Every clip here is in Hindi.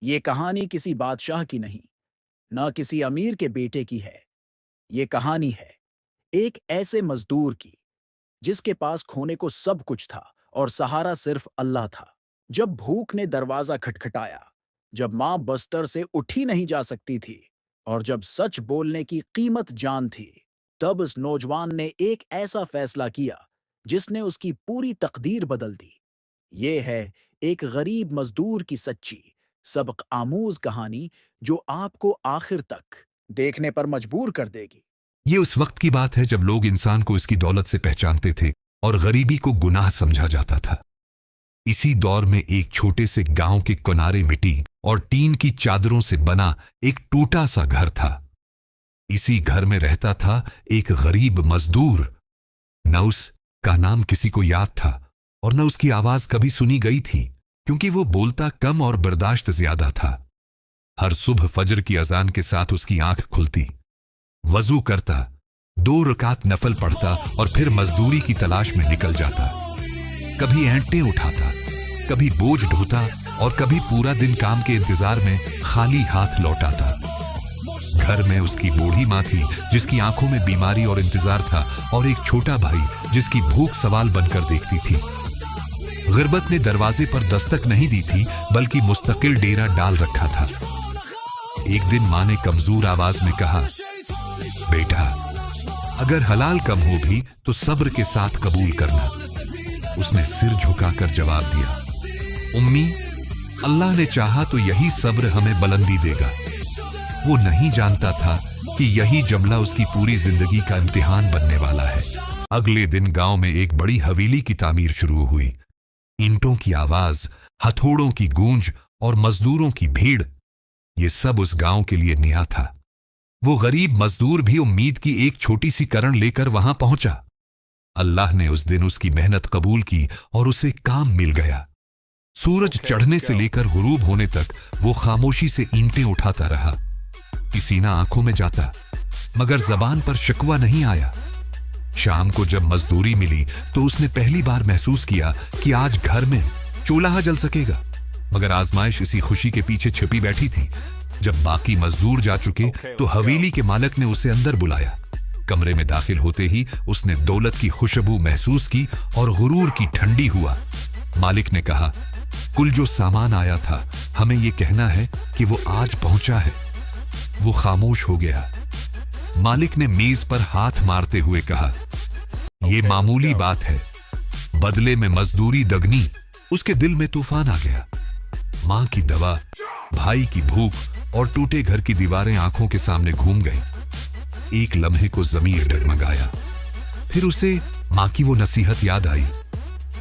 ये कहानी किसी बादशाह की नहीं, न किसी अमीर के बेटे की है। ये कहानी है एक ऐसे मजदूर की जिसके पास खोने को सब कुछ था और सहारा सिर्फ अल्लाह था। जब भूख ने दरवाजा खटखटाया, जब मां बस्तर से उठी नहीं जा सकती थी और जब सच बोलने की कीमत जान थी, तब उस नौजवान ने एक ऐसा फैसला किया जिसने उसकी पूरी तकदीर बदल दी। ये है एक गरीब मजदूर की सच्ची, सबक आमूज कहानी जो आपको आखिर तक देखने पर मजबूर कर देगी। ये उस वक्त की बात है जब लोग इंसान को इसकी दौलत से पहचानते थे और गरीबी को गुनाह समझा जाता था। इसी दौर में एक छोटे से गांव के किनारे मिट्टी और टीन की चादरों से बना एक टूटा सा घर था। इसी घर में रहता था एक गरीब मजदूर। न उसका नाम किसी को याद था और न उसकी आवाज कभी सुनी गई थी, क्योंकि वो बोलता कम और बर्दाश्त ज्यादा था। हर सुबह फजर की अजान के साथ उसकी आंख खुलती, वजू करता, 2 रकात नफल पढ़ता और फिर मजदूरी की तलाश में निकल जाता। कभी ऐंठे उठाता, कभी बोझ ढोता और कभी पूरा दिन काम के इंतजार में खाली हाथ लौटाता। घर में उसकी बूढ़ी मां थी जिसकी आंखों में बीमारी और इंतजार था, और एक छोटा भाई जिसकी भूख सवाल बनकर देखती थी। गुर्बत ने दरवाजे पर दस्तक नहीं दी थी, बल्कि मुस्तकिल डेरा डाल रखा था। एक दिन मां ने कमजोर आवाज में कहा, बेटा, अगर हलाल कम हो भी तो सब्र के साथ कबूल करना। उसने सिर झुकाकर जवाब दिया, उम्मी, अल्लाह ने चाहा तो यही सब्र हमें बुलंदी देगा। वो नहीं जानता था कि यही जुमला उसकी पूरी जिंदगी का इम्तिहान बनने वाला है। अगले दिन गांव में एक बड़ी हवेली की तामीर शुरू हुई। ईंटों की आवाज, हथौड़ों की गूंज और मजदूरों की भीड़, ये सब उस गांव के लिए नया था। वो गरीब मजदूर भी उम्मीद की एक छोटी सी करण लेकर वहां पहुंचा। अल्लाह ने उस दिन उसकी मेहनत कबूल की और उसे काम मिल गया। सूरज चढ़ने से लेकर गुरूब होने तक वो खामोशी से ईंटें उठाता रहा। पसीना आंखों में जाता, मगर जबान पर शिकवा नहीं आया। शाम को जब मजदूरी मिली तो उसने पहली बार महसूस किया कि आज घर में चूल्हा जल सकेगा। मगर आजमाइश इसी खुशी के पीछे छिपी बैठी थी। जब बाकी मजदूर जा चुके तो हवेली के मालिक ने उसे अंदर बुलाया। कमरे में दाखिल होते ही उसने दौलत की खुशबू महसूस की और गुरूर की ठंडी हुआ। मालिक ने कहा, कुल जो सामान आया था, हमें यह कहना है कि वो आज पहुंचा है। वो खामोश हो गया। मालिक ने मेज पर हाथ मारते हुए कहा, यह मामूली बात है। बदले में मजदूरी दगनी। उसके दिल में तूफान आ गया। मां की दवा, भाई की भूख और टूटे घर की दीवारें आंखों के सामने घूम गई। एक लम्हे को जमीर डगमगाया। फिर उसे मां की वो नसीहत याद आई,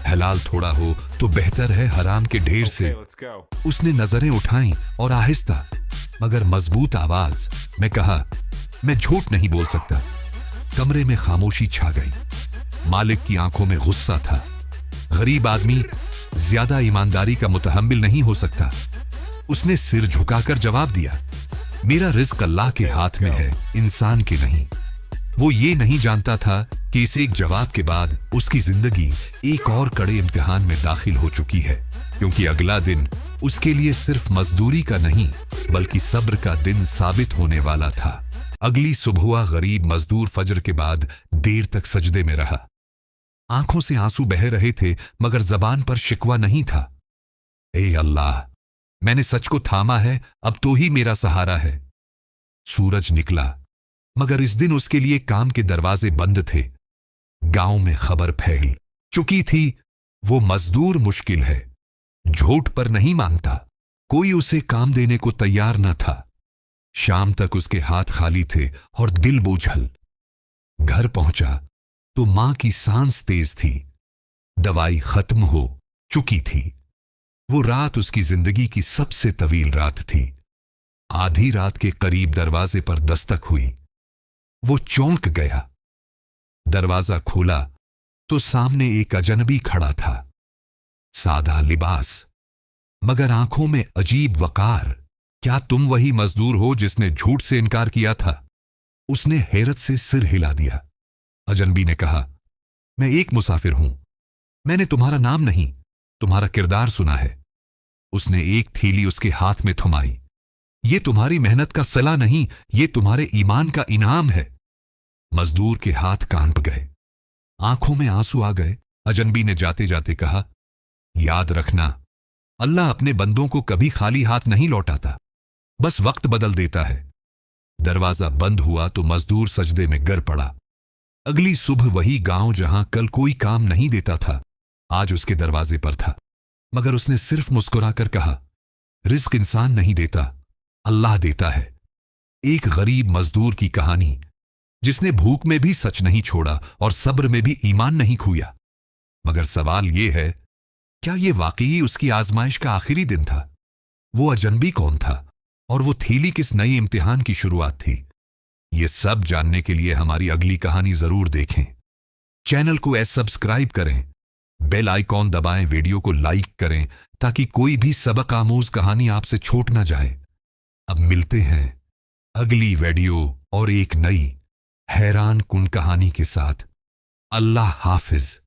हलाल थोड़ा हो तो बेहतर है हराम के ढेर से। उसने नजरें उठाईं और आहिस्ता मगर मजबूत आवाज में कहा, मैं झूठ नहीं बोल सकता। कमरे में खामोशी छा गई। मालिक की आंखों में गुस्सा था। गरीब आदमी ज्यादा ईमानदारी का मुतहम्मिल नहीं हो सकता। उसने सिर झुकाकर जवाब दिया, मेरा रिज्क अल्लाह के हाथ में है, इंसान के नहीं। वो ये नहीं जानता था कि इस एक जवाब के बाद उसकी जिंदगी एक और कड़े इम्तिहान में दाखिल हो चुकी है, क्योंकि अगला दिन उसके लिए सिर्फ मजदूरी का नहीं बल्कि सब्र का दिन साबित होने वाला था। अगली सुबह गरीब मजदूर फजर के बाद देर तक सजदे में रहा। आंखों से आंसू बह रहे थे, मगर जबान पर शिकवा नहीं था। ए अल्लाह, मैंने सच को थामा है, अब तो ही मेरा सहारा है। सूरज निकला, मगर इस दिन उसके लिए काम के दरवाजे बंद थे। गांव में खबर फैल चुकी थी, वो मजदूर मुश्किल है, झूठ पर नहीं मांगता। कोई उसे काम देने को तैयार न था। शाम तक उसके हाथ खाली थे और दिल बोझल। घर पहुंचा तो मां की सांस तेज थी। दवाई खत्म हो चुकी थी। वो रात उसकी जिंदगी की सबसे तवील रात थी। आधी रात के करीब दरवाजे पर दस्तक हुई। वो चौंक गया। दरवाजा खोला तो सामने एक अजनबी खड़ा था। सादा लिबास, मगर आंखों में अजीब वकार। क्या तुम वही मजदूर हो जिसने झूठ से इनकार किया था? उसने हैरत से सिर हिला दिया। अजनबी ने कहा, मैं एक मुसाफिर हूं। मैंने तुम्हारा नाम नहीं, तुम्हारा किरदार सुना है। उसने एक थैली उसके हाथ में थमाई। ये तुम्हारी मेहनत का सला नहीं, ये तुम्हारे ईमान का इनाम है। मजदूर के हाथ कांप गए, आंखों में आंसू आ गए। अजनबी ने जाते जाते कहा, याद रखना, अल्लाह अपने बंदों को कभी खाली हाथ नहीं लौटाता, बस वक्त बदल देता है। दरवाजा बंद हुआ तो मजदूर सजदे में गिर पड़ा। अगली सुबह वही गांव जहां कल कोई काम नहीं देता था, आज उसके दरवाजे पर था। मगर उसने सिर्फ मुस्कुराकर कहा, रिस्क इंसान नहीं देता, अल्लाह देता है। एक गरीब मजदूर की कहानी, जिसने भूख में भी सच नहीं छोड़ा और सब्र में भी ईमान नहीं खोया। मगर सवाल यह है, क्या यह वाकई उसकी आजमाइश का आखिरी दिन था? वो अजनबी कौन था और वो थैली किस नए इम्तिहान की शुरुआत थी? ये सब जानने के लिए हमारी अगली कहानी जरूर देखें। चैनल को सब्सक्राइब करें, बेल आइकॉन दबाएं, वीडियो को लाइक करें ताकि कोई भी सबक आमूज कहानी आपसे छूट ना जाए। अब मिलते हैं अगली वीडियो और एक नई हैरान कुन कहानी के साथ। अल्लाह हाफिज।